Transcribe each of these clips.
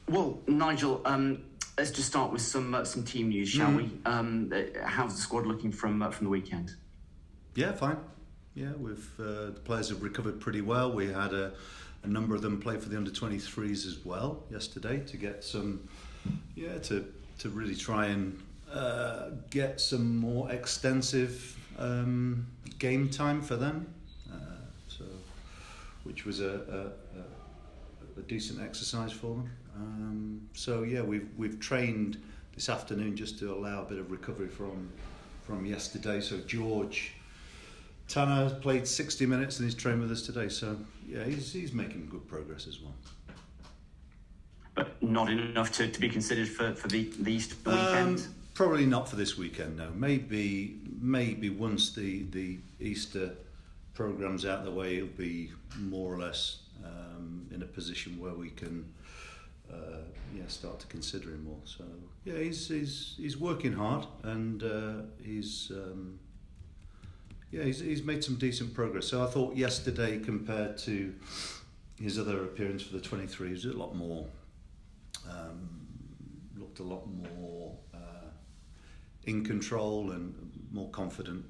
Well, Nigel, let's just start with some team news, shall we? How's the squad looking from the weekend? Yeah, fine. Yeah, the players have recovered pretty well. We had a number of them play for the under-23s as well yesterday to get some, to really try and get some more extensive game time for them. Which was a decent exercise for them. We've trained this afternoon just to allow a bit of recovery from yesterday. So George Tanner played 60 minutes and he's trained with us today. So yeah, he's making good progress as well. But not enough to be considered for the Easter weekend? Probably not for this weekend, no. Maybe once the Easter program's out the way, he'll be more or less in a position where we can start to consider him more. So yeah, he's working hard and he's made some decent progress. So I thought yesterday compared to his other appearance for the 23, was a lot more looked a lot more in control and more confident,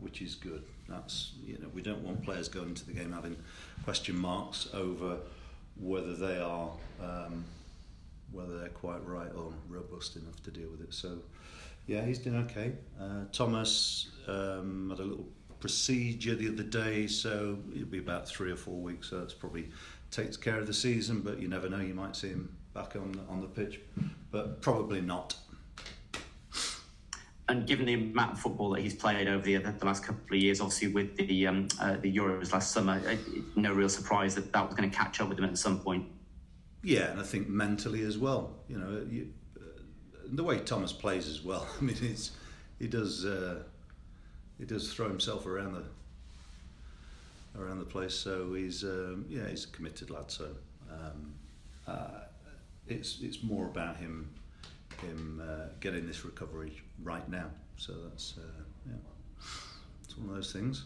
which is good. That's, we don't want players going into the game having question marks over whether they are whether they're quite right or robust enough to deal with it. So yeah, he's doing okay. Thomas had a little procedure the other day, so it'll be about 3 or 4 weeks, so that's probably takes care of the season, but you never know, you might see him back on the pitch, but probably not. And given the amount of football that he's played over the last couple of years, obviously with the Euros last summer, no real surprise that was going to catch up with him at some point. Yeah, and I think mentally as well. The way Thomas plays as well. I mean, he does throw himself around the place. So he's a committed lad. So it's more about him getting this recovery right now. So that's it's one of those things.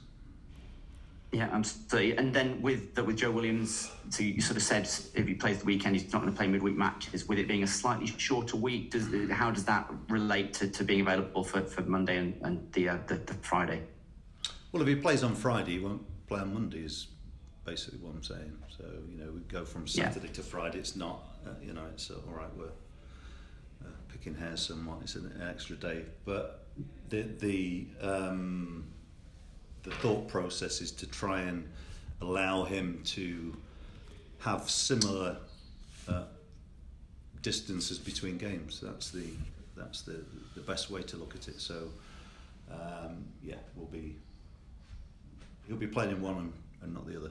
Yeah, absolutely. And then with Joe Williams, so you sort of said if he plays the weekend, he's not going to play midweek matches. With it being a slightly shorter week, how does that relate to being available for Monday and the Friday? Well, if he plays on Friday, he won't play on Monday. Is basically what I'm saying. So we go from Saturday to Friday. It's not it's all right. We're picking hairs somewhat. It's an extra day, but the thought process is to try and allow him to have similar distances between games. That's the best way to look at it. So he'll be playing in one and not the other.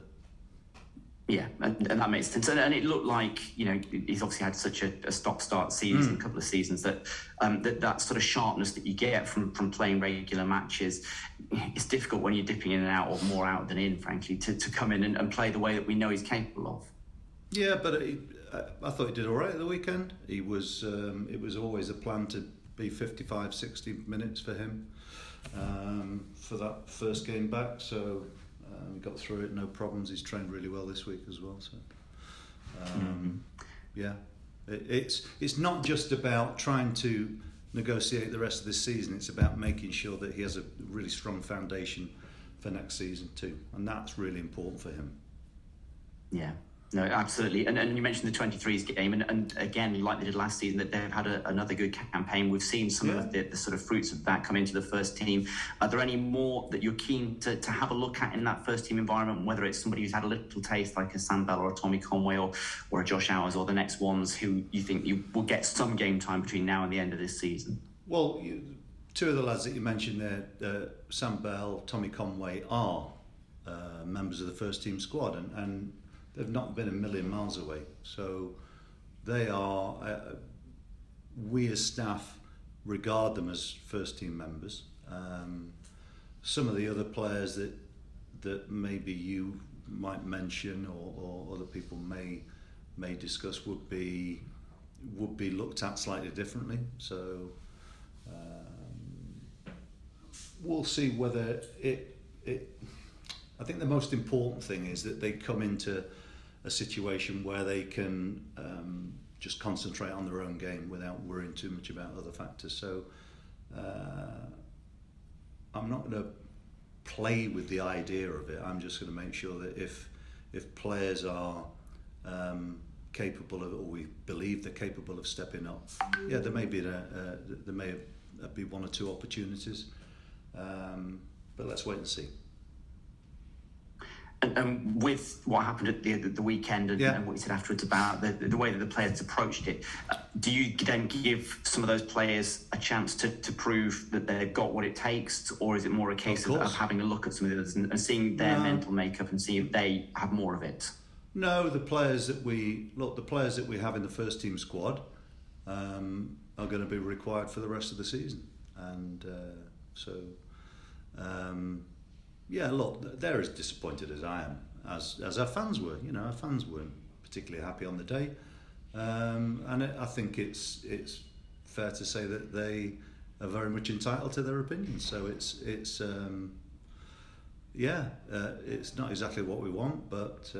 Yeah, and that makes sense. And it looked like, he's obviously had such a stop-start season, a couple of seasons, that sort of sharpness that you get from playing regular matches, it's difficult when you're dipping in and out, or more out than in, frankly, to come in and play the way that we know he's capable of. Yeah, but I thought he did all right at the weekend. It was always a plan to be 55, 60 minutes for him for that first game back, so... we got through it, no problems. He's trained really well this week as well. So, it's not just about trying to negotiate the rest of this season. It's about making sure that he has a really strong foundation for next season too, and that's really important for him. Yeah. No, absolutely. And you mentioned the 23s game, and again, like they did last season, that they've had another good campaign. We've seen some of the sort of fruits of that come into the first team. Are there any more that you're keen to have a look at in that first team environment, whether it's somebody who's had a little taste like a Sam Bell or a Tommy Conway or a Josh Hours, or the next ones who you think you will get some game time between now and the end of this season? Well, two of the lads that you mentioned there, Sam Bell, Tommy Conway, are members of the first team squad, and they've not been a million miles away. So they are, we as staff regard them as first team members. Some of the other players that maybe you might mention or other people may discuss would be looked at slightly differently. So we'll see whether it. I think the most important thing is that they come into a situation where they can just concentrate on their own game without worrying too much about other factors. So I'm not going to play with the idea of it. I'm just going to make sure that if players are capable of, or we believe they're capable of stepping up, yeah, there may be one or two opportunities, but let's wait and see. And with what happened at the weekend and what you said afterwards about the way that the players approached it, do you then give some of those players a chance to prove that they've got what it takes, or is it more a case of having a look at some of the others and seeing their mental makeup and seeing if they have more of it? No, the players that we have in the first team squad are going to be required for the rest of the season, and yeah, look, they're as disappointed as I am, as our fans were. You know, our fans weren't particularly happy on the day, and I think it's fair to say that they are very much entitled to their opinions. So it's not exactly what we want, but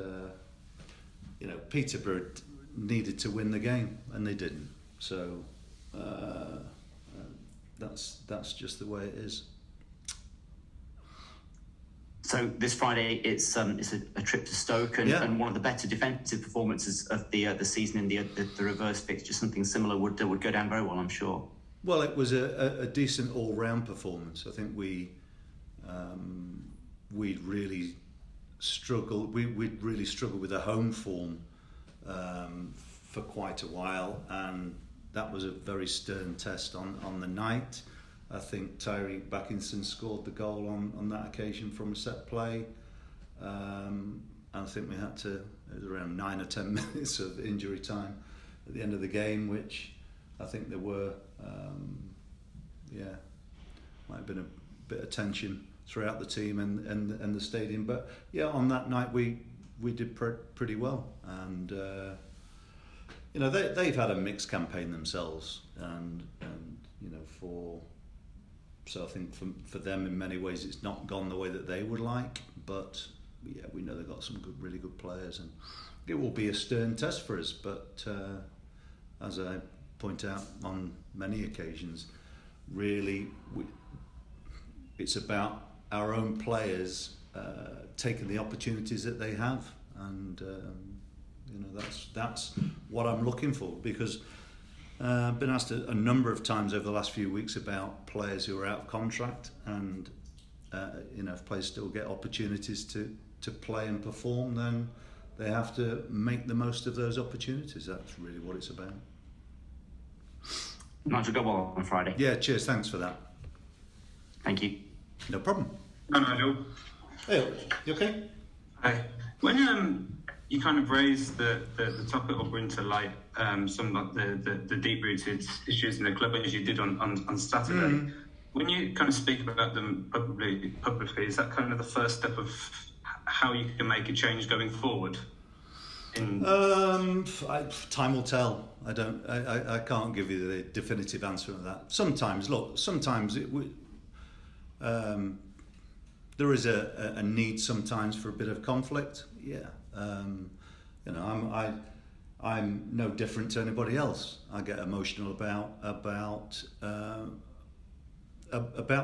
you know, Peterborough needed to win the game and they didn't. So that's just the way it is. So this Friday, it's a trip to Stoke, and one of the better defensive performances of the season in the reverse fixture. Something similar would go down very well, I'm sure. Well, it was a decent all-round performance. I think we'd really struggled. We'd really struggled with the home form for quite a while, and that was a very stern test on the night. I think Tyreek Backinson scored the goal on that occasion from a set play. And I think it was around 9 or 10 minutes of injury time at the end of the game, which I think there were, might have been a bit of tension throughout the team and the stadium. But yeah, on that night we did pretty well. And, you know, they've had a mixed campaign themselves. And you know, so I think for them, in many ways, it's not gone the way that they would like. But yeah, we know they've got some really good players, and it will be a stern test for us. But as I point out on many occasions, really, it's about our own players taking the opportunities that they have, and you know, that's what I'm looking for, because. I've been asked a number of times over the last few weeks about players who are out of contract, and you know, if players still get opportunities to play and perform, then they have to make the most of those opportunities. That's really what it's about. Nigel, go well on Friday. Yeah, cheers. Thanks for that. Thank you. No problem. Hi, Nigel. Hey, you okay? Hi. When you kind of raised the topic or bring to light some of the deep-rooted issues in the club, as you did on Saturday. When you kind of speak about them publicly, is that kind of the first step of how you can make a change going forward? Time will tell. I can't give you the definitive answer to that. Sometimes there is a need sometimes for a bit of conflict. Yeah. You know, I'm no different to anybody else. I get emotional about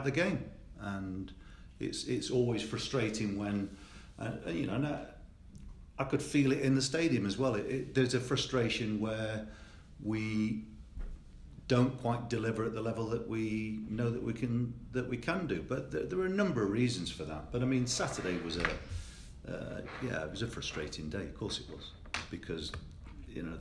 the game, and it's always frustrating when you know. And I could feel it in the stadium as well. There's a frustration where we don't quite deliver at the level that we know that we can do. But there are a number of reasons for that. But I mean, Saturday was it was a frustrating day. Of course it was, because you know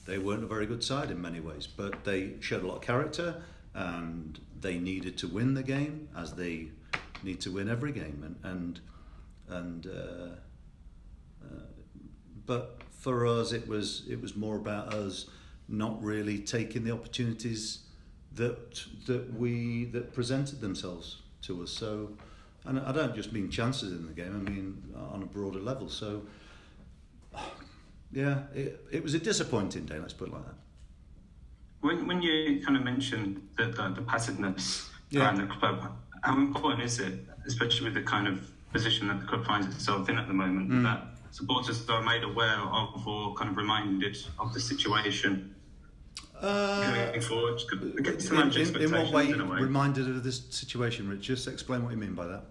they weren't a very good side in many ways, but they showed a lot of character, and they needed to win the game, as they need to win every game. But for us, it was more about us not really taking the opportunities that presented themselves to us. So. And I don't just mean chances in the game, I mean on a broader level. So, yeah, it was a disappointing day, let's put it like that. When you kind of mentioned the passiveness around the club, how important is it, especially with the kind of position that the club finds itself in at the moment, that supporters are made aware of or kind of reminded of the situation going forward? In what way? Reminded of this situation, Rich? Just explain what you mean by that.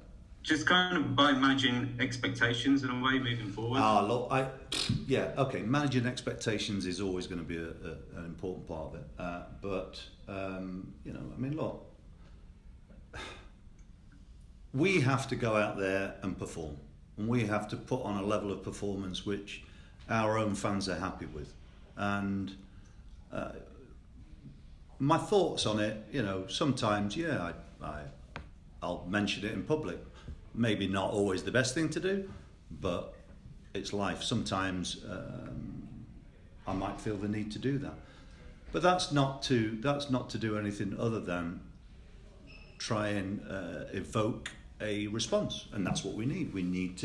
Just kind of by managing expectations in a way moving forward. Look, okay. Managing expectations is always going to be an important part of it. But look, we have to go out there and perform, and we have to put on a level of performance which our own fans are happy with. And my thoughts on it, sometimes, I'll mention it in public. Maybe not always the best thing to do, but it's life. Sometimes I might feel the need to do that, but that's not to do anything other than try and evoke a response, and that's what we need. We need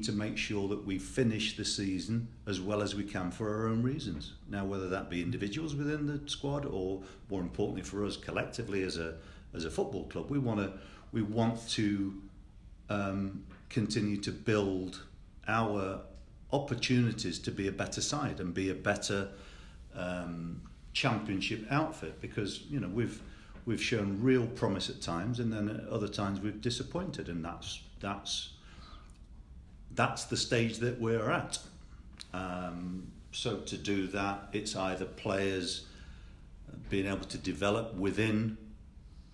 to make sure that we finish the season as well as we can for our own reasons. Now, whether that be individuals within the squad or, more importantly, for us collectively as a football club, we want to continue to build our opportunities to be a better side and be a better championship outfit, because we've shown real promise at times, and then at other times we've disappointed, and that's the stage that we're at. So to do that, it's either players being able to develop within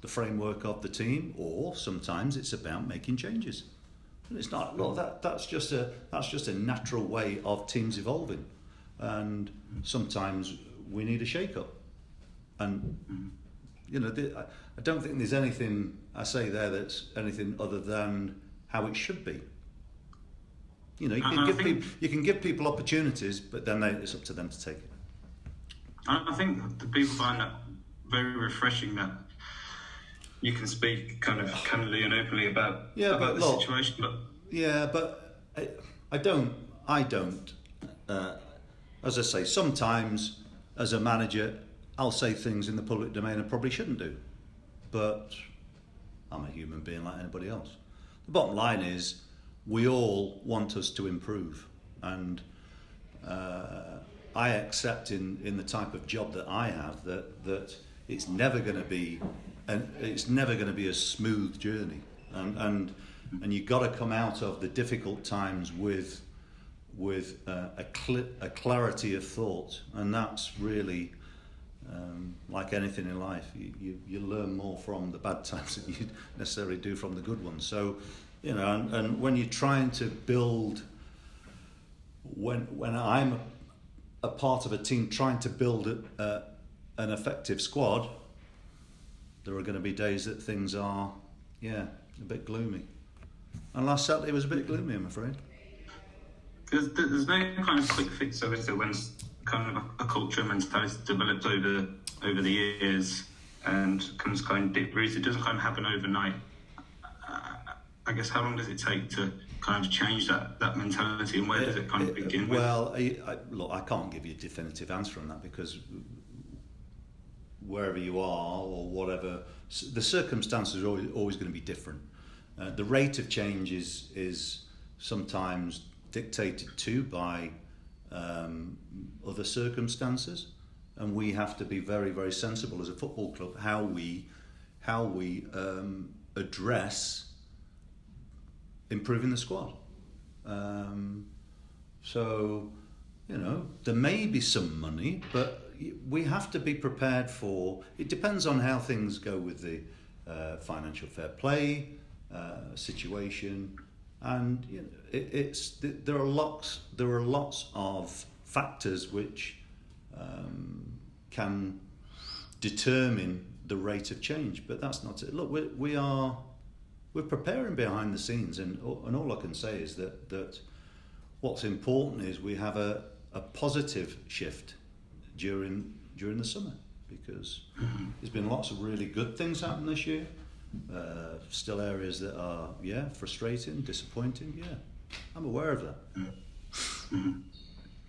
the framework of the team, or sometimes it's about making changes. And it's not. Look, that's just a natural way of teams evolving, and sometimes we need a shake-up. And I don't think there's anything I say there that's anything other than how it should be. You can give people opportunities, but then it's up to them to take it. I think the people find that very refreshing, that you can speak kind of candidly and openly about the situation. But I don't. As I say, sometimes as a manager, I'll say things in the public domain I probably shouldn't do, but I'm a human being like anybody else. The bottom line is, we all want us to improve, and I accept in the type of job that I have that it's never going to be a smooth journey, and you've got to come out of the difficult times with a clarity of thought, and that's really like anything in life. You learn more from the bad times than you necessarily do from the good ones. So. And when you're trying to build, when I'm a part of a team trying to build an effective squad, there are going to be days that things are, a bit gloomy. And last Saturday was a bit gloomy, I'm afraid. There's no kind of quick fix of it. So when kind of a culture and mentality developed over the years and comes kind of deep rooted, it doesn't kind of happen overnight. I guess, how long does it take to kind of change that mentality, and where does it kind of begin with? Well, I can't give you a definitive answer on that, because wherever you are or whatever, the circumstances are always going to be different. The rate of change is sometimes dictated too by other circumstances, and we have to be very, very sensible as a football club how we address improving the squad. So, there may be some money, but we have to be prepared for. It depends on how things go with the financial fair play situation, and there are lots of factors which can determine the rate of change. But that's not it. Look, we're preparing behind the scenes, and all I can say is that what's important is we have a positive shift during the summer, because there's been lots of really good things happen this year. Still areas that are frustrating, disappointing. I'm aware of that.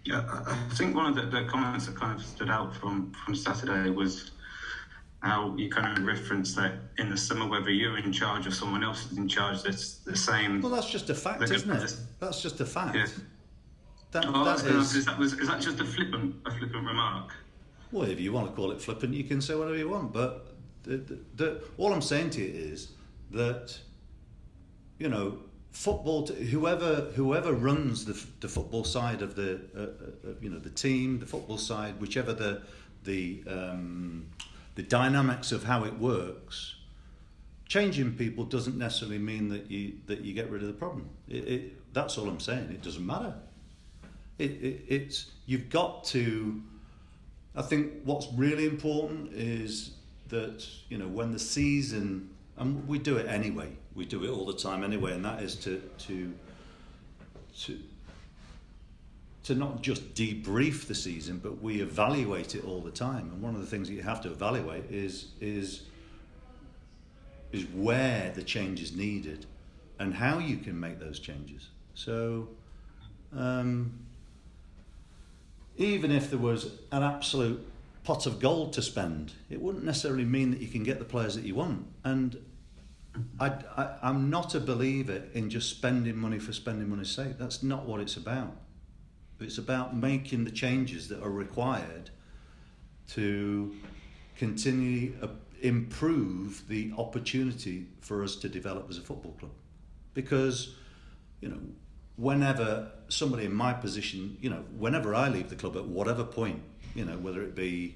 Yeah, I think one of the comments that kind of stood out from Saturday was how you kind of referenced that in the summer, whether you're in charge or someone else is in charge, that's the same. Well, that's just a fact, isn't it? That's just a fact. Yeah. Is that just a flippant remark? Well, if you want to call it flippant, you can say whatever you want. But all I'm saying to you is that, you know, football. Whoever runs the football side of the you know, the team, the football side, whichever the dynamics of how it works. Changing people doesn't necessarily mean that you get rid of the problem. That's all I'm saying. It doesn't matter. It's you've got to. I think what's really important is that, you know, when the season, and we do it anyway. We do it all the time anyway, and that is to not just debrief the season, but we evaluate it all the time. And one of the things that you have to evaluate is where the change is needed and how you can make those changes. So even if there was an absolute pot of gold to spend, it wouldn't necessarily mean that you can get the players that you want. And I'm not a believer in just spending money for spending money's sake. That's not what it's about. It's about making the changes that are required to continually improve the opportunity for us to develop as a football club. Because, you know, whenever somebody in my position, you know, whenever I leave the club at whatever point, you know, whether it be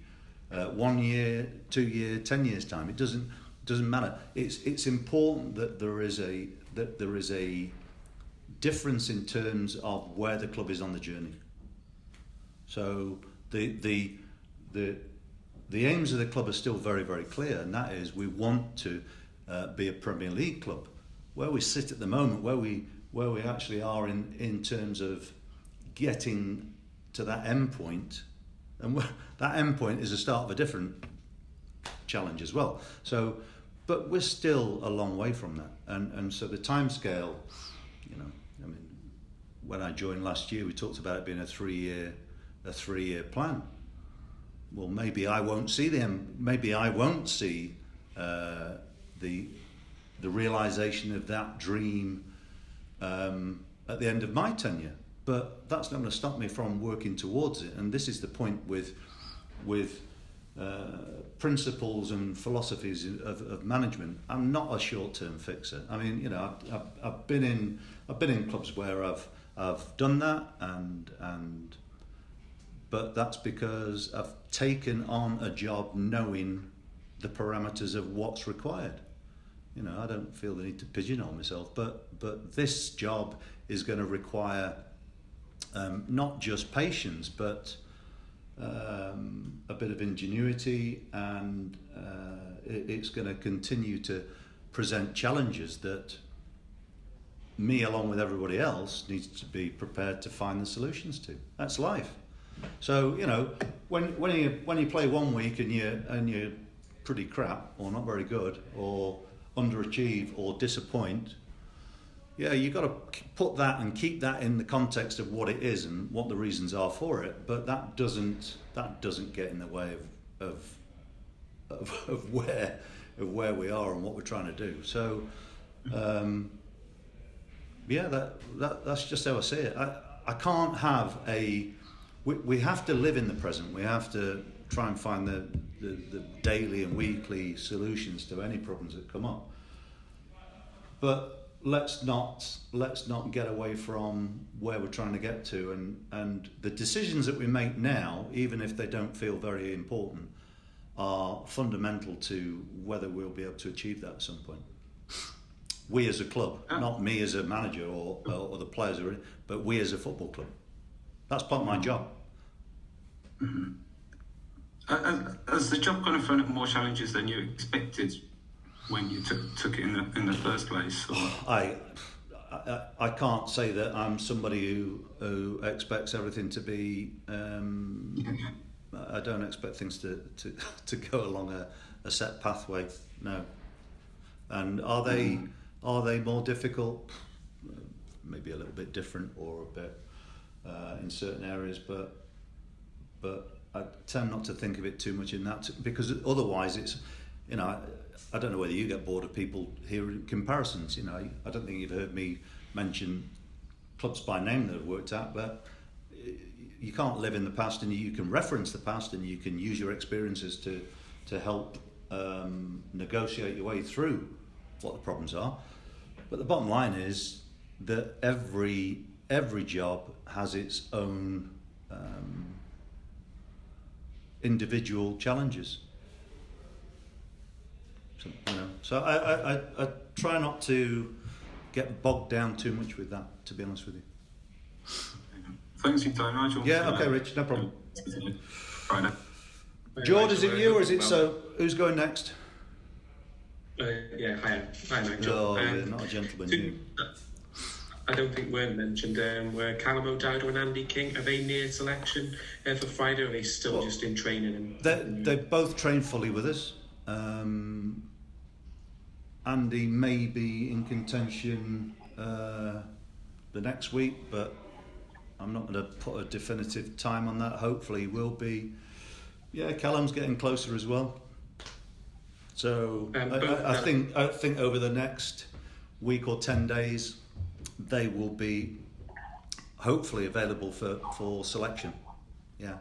1 year, 2 year, 10 years time, it doesn't matter. It's important that there is a difference in terms of where the club is on the journey. So the aims of the club are still very, very clear, and that is we want to be a Premier League club. Where we sit at the moment, where we actually are in terms of getting to that end point, and that end point is the start of a different challenge as well. So, but we're still a long way from that, and so the timescale, you know, I mean, when I joined last year, we talked about it being a three-year plan. Well, maybe I won't see them. Maybe I won't see the realization of that dream at the end of my tenure. But that's not going to stop me from working towards it. And this is the point with principles and philosophies of management. I'm not a short-term fixer. I mean, you know, I've been in clubs where I've done that, but that's because I've taken on a job knowing the parameters of what's required. You know, I don't feel the need to pigeonhole myself, but this job is going to require not just patience, but a bit of ingenuity, and it's going to continue to present challenges that me, along with everybody else, needs to be prepared to find the solutions to. That's life. So, you know, when you play 1 week and you're pretty crap or not very good or underachieve or disappoint, yeah, you've got to put that and keep that in the context of what it is and what the reasons are for it. But that doesn't get in the way of where we are and what we're trying to do. So, yeah, that's just how I see it. I can't have we have to live in the present. We have to try and find the daily and weekly solutions to any problems that come up. But let's not get away from where we're trying to get to, and the decisions that we make now, even if they don't feel very important, are fundamental to whether we'll be able to achieve that at some point. We as a club, not me as a manager or the players, but we as a football club. That's part of my job. Mm-hmm. Has the job kind of thrown up more challenges than you expected when you took it in the first place? Or? I can't say that I'm somebody who expects everything to be. I don't expect things to go along a set pathway. No. And are they more difficult? Maybe a little bit different, or a bit in certain areas, but I tend not to think of it too much in that, because otherwise it's, you know, I don't know whether you get bored of people hearing comparisons. You know, I don't think you've heard me mention clubs by name that I've worked at, but you can't live in the past, and you can reference the past, and you can use your experiences to help negotiate your way through what the problems are. But the bottom line is that every job has its own individual challenges. So I try not to get bogged down too much with that, to be honest with you. Thanks for your time, Nigel. Yeah, okay, Rich, no problem. Right now. George, is it you or is it so? Who's going next? Yeah, hi Nigel. Oh, you're not a gentleman, you. I don't think weren't mentioned. Were Calum O'Dowd and Andy King, are they near selection for Friday, or are they still just in training? They both train fully with us. Andy may be in contention the next week, but I'm not going to put a definitive time on that. Hopefully he will be. Yeah, Calum's getting closer as well. So I think over the next week or 10 days they will be hopefully available for selection. Yeah.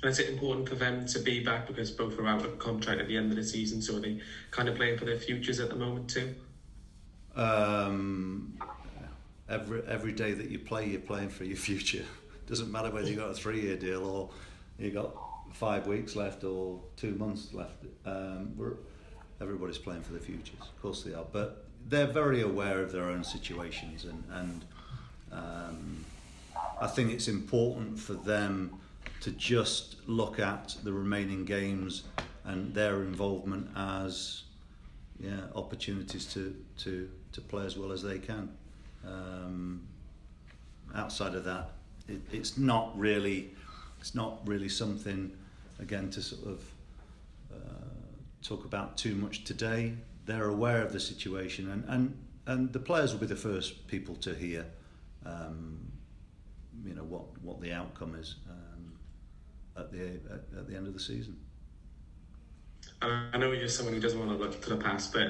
And is it important for them to be back because both are out of contract at the end of the season, so are they kind of playing for their futures at the moment too? Every day that you play, you're playing for your future. Doesn't matter whether you got a 3-year deal or you got 5 weeks left or 2 months left. Everybody's playing for their futures. Of course they are, but they're very aware of their own situations, and I think it's important for them to just look at the remaining games and their involvement as opportunities to play as well as they can. Outside of that, it's not really something, again, to sort of talk about too much today. They're aware of the situation, and the players will be the first people to hear what the outcome is at the end of the season. I know you're someone who doesn't want to look to the past, but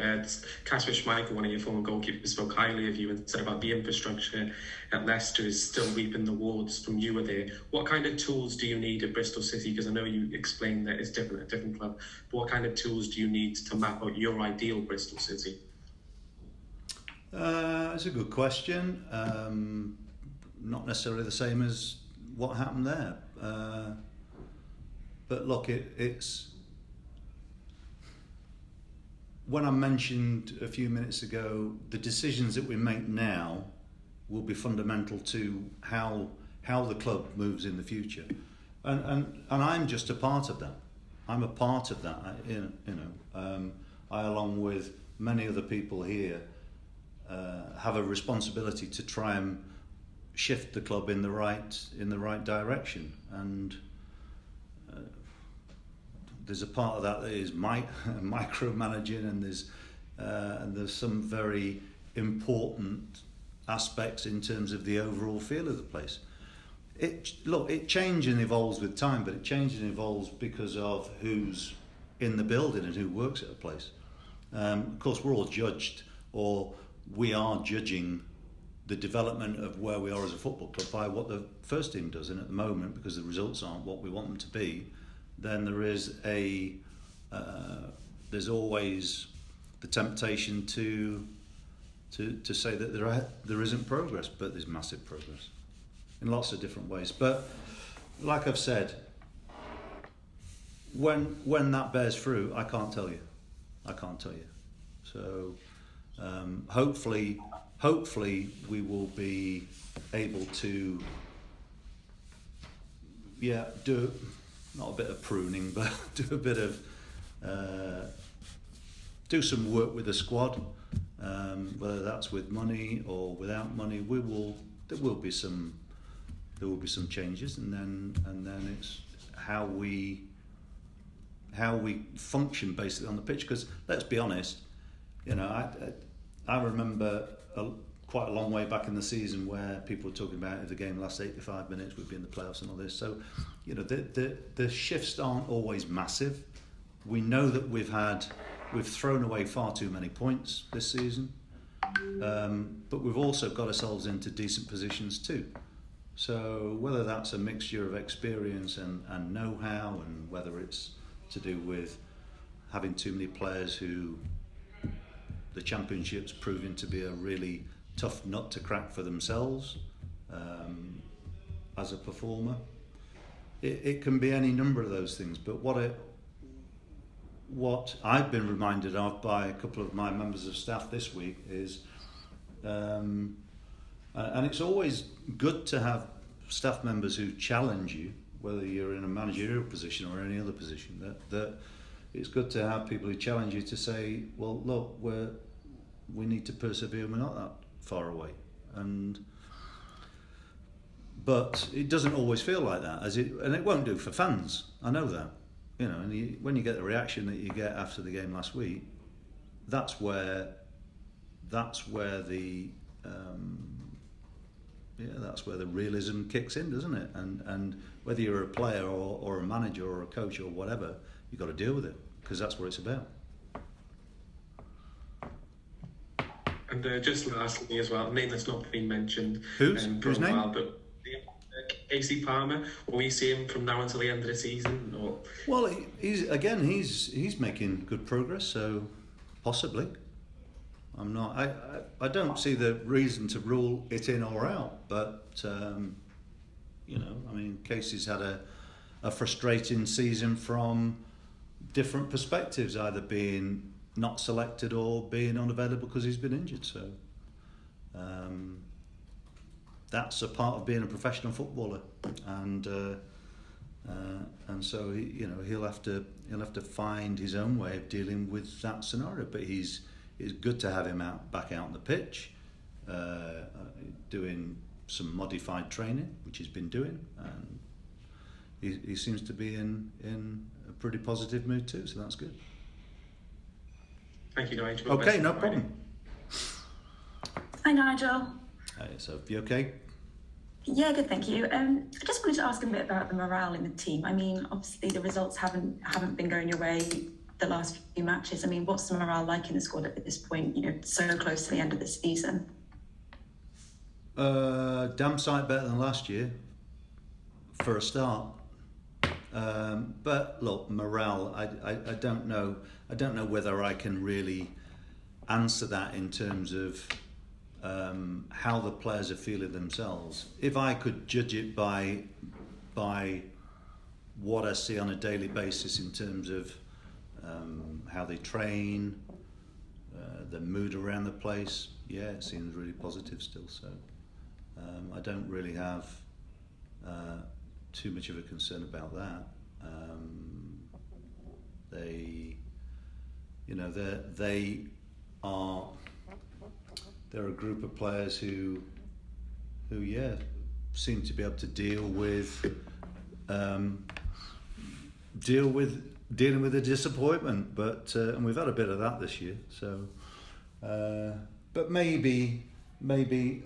Kasper Schmeichel, one of your former goalkeepers, spoke highly of you and said about the infrastructure at Leicester is still reaping the rewards from you were there. What kind of tools do you need at Bristol City? Because I know you explained that it's different at different clubs. But what kind of tools do you need to map out your ideal Bristol City? That's a good question. Not necessarily the same as what happened there. But look, it's... When I mentioned a few minutes ago, the decisions that we make now will be fundamental to how the club moves in the future, and I'm just a part of that. I'm a part of that. I, along with many other people here, have a responsibility to try and shift the club in the right direction, and. There's a part of that is micromanaging, and there's some very important aspects in terms of the overall feel of the place. It changes and evolves with time, but it changes and evolves because of who's in the building and who works at a place. Of course, we're all judged, or we are judging the development of where we are as a football club by what the first team does, and at the moment, because the results aren't what we want them to be, then there is there's always the temptation to say that there isn't progress, but there's massive progress in lots of different ways. But like I've said, when that bears fruit, I can't tell you. So hopefully we will be able to do not a bit of pruning, but do a bit of do some work with the squad, whether that's with money or without money. There will be some changes, and then it's how we function basically on the pitch. Because let's be honest, I remember quite a long way back in the season where people were talking about if the game lasts 85 minutes, we'd be in the playoffs and all this. So, the shifts aren't always massive. We know that we've thrown away far too many points this season, but we've also got ourselves into decent positions too. So whether that's a mixture of experience and know-how, and whether it's to do with having too many players who the Championship's proving to be a really tough nut to crack for themselves as a performer. It can be any number of those things, but what I've been reminded of by a couple of my members of staff this week is, and it's always good to have staff members who challenge you, whether you're in a managerial position or any other position, that it's good to have people who challenge you to say, well, look, we need to persevere, we're not that far away. But it doesn't always feel like that, and it won't do for fans, I know that. You know, and when you get the reaction that you get after the game last week, that's where the realism kicks in, doesn't it? And whether you're a player or a manager or a coach or whatever, you've got to deal with it, because that's what it's about. And just lastly as well, a name that's not been mentioned Whose name? while, but Casey Palmer, will we see him from now until the end of the season? Or? Well, he's making good progress, so possibly. I don't see the reason to rule it in or out, but you know, I mean, Casey's had a frustrating season from different perspectives, either being not selected or being unavailable because he's been injured. So that's a part of being a professional footballer, and so he'll have to find his own way of dealing with that scenario. But it's good to have him back out on the pitch, doing some modified training, which he's been doing, and he seems to be in a pretty positive mood too. So that's good. Thank you, Nigel. Okay, no problem. Hi, Nigel. Hey, so you okay? Yeah, good, thank you. I just wanted to ask a bit about the morale in the team. I mean, obviously the results haven't been going your way the last few matches. I mean, what's the morale like in the squad at this point? You know, so close to the end of the season. Damn sight better than last year, for a start. But look, morale. I don't know. I don't know whether I can really answer that in terms of how the players are feeling themselves. If I could judge it by what I see on a daily basis in terms of how they train, the mood around the place, yeah, it seems really positive still. So I don't really have too much of a concern about that. They're a group of players who seem to be able to dealing with the disappointment, but and we've had a bit of that this year. So, but maybe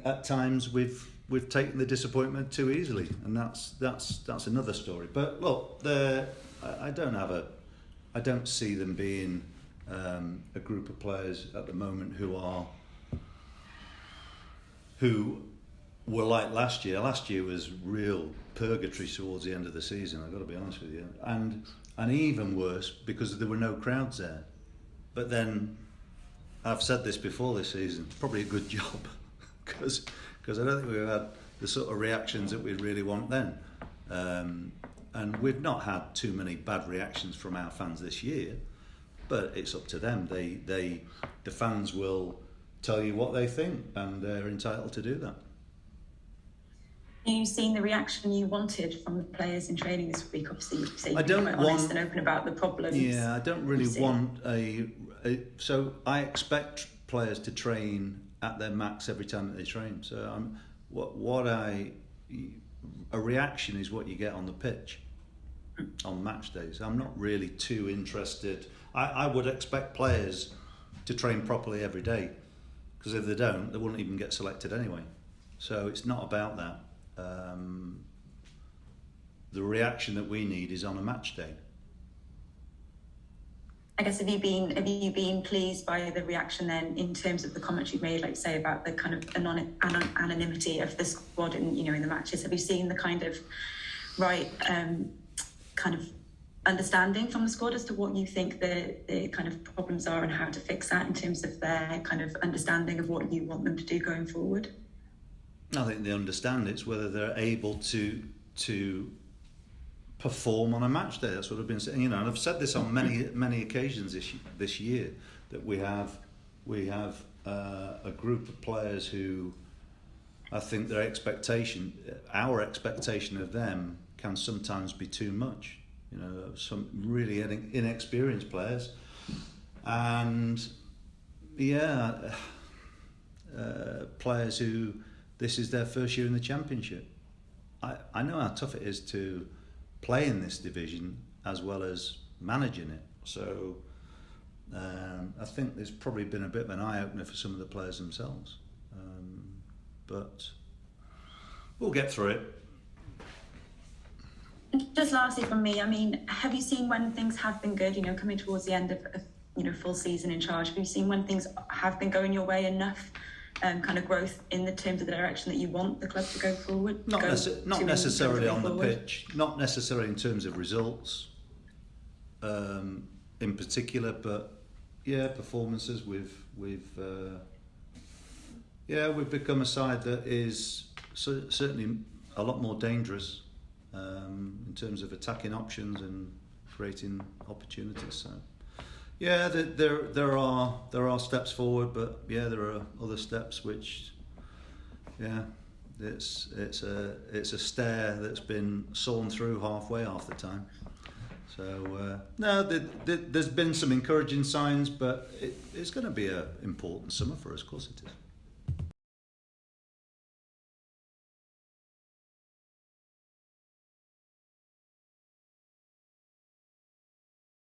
at times we've taken the disappointment too easily, and that's another story. But look, I don't see them being a group of players at the moment who were like last year. Last year was real purgatory towards the end of the season, I've got to be honest with you. And even worse because there were no crowds there. But then, I've said this before this season, it's probably a good job because I don't think we've had the sort of reactions that we really want then. And we've not had too many bad reactions from our fans this year, but it's up to them. The fans will tell you what they think, and they're entitled to do that. You've seen the reaction you wanted from the players in training this week. Obviously, you say I don't quite want, honest and open about the problems. Yeah, I don't really want so I expect players to train at their max every time that they train. So a reaction is what you get on the pitch on match days. I'm not really too interested. I would expect players to train properly every day, because if they don't, they wouldn't even get selected anyway. So it's not about that. The reaction that we need is on a match day. I guess have you been pleased by the reaction then in terms of the comments you've made, like say about the kind of anonymity of the squad and in the matches? Have you seen the kind of kind of understanding from the squad as to what you think the kind of problems are and how to fix that in terms of their kind of understanding of what you want them to do going forward? I think they understand. It's whether they're able to perform on a match day. That's what I've been saying. And I've said this on many occasions this year, that we have a group of players who I think our expectation of them can sometimes be too much. Some really inexperienced players, and players who this is their first year in the Championship. I know how tough it is to play in this division as well as managing it. So I think there's probably been a bit of an eye-opener for some of the players themselves. But we'll get through it. Just lastly from me, I mean, have you seen when things have been good, coming towards the end of full season in charge, have you seen when things have been going your way enough kind of growth in the terms of the direction that you want the club to go forward? Not necessarily on the pitch, not necessarily in terms of results in particular, but performances. We've become a side that is certainly a lot more dangerous in terms of attacking options and creating opportunities. So there are steps forward, but there are other steps which it's a stair that's been sawn through half the time. So there's been some encouraging signs, but it's going to be an important summer for us, of course it is.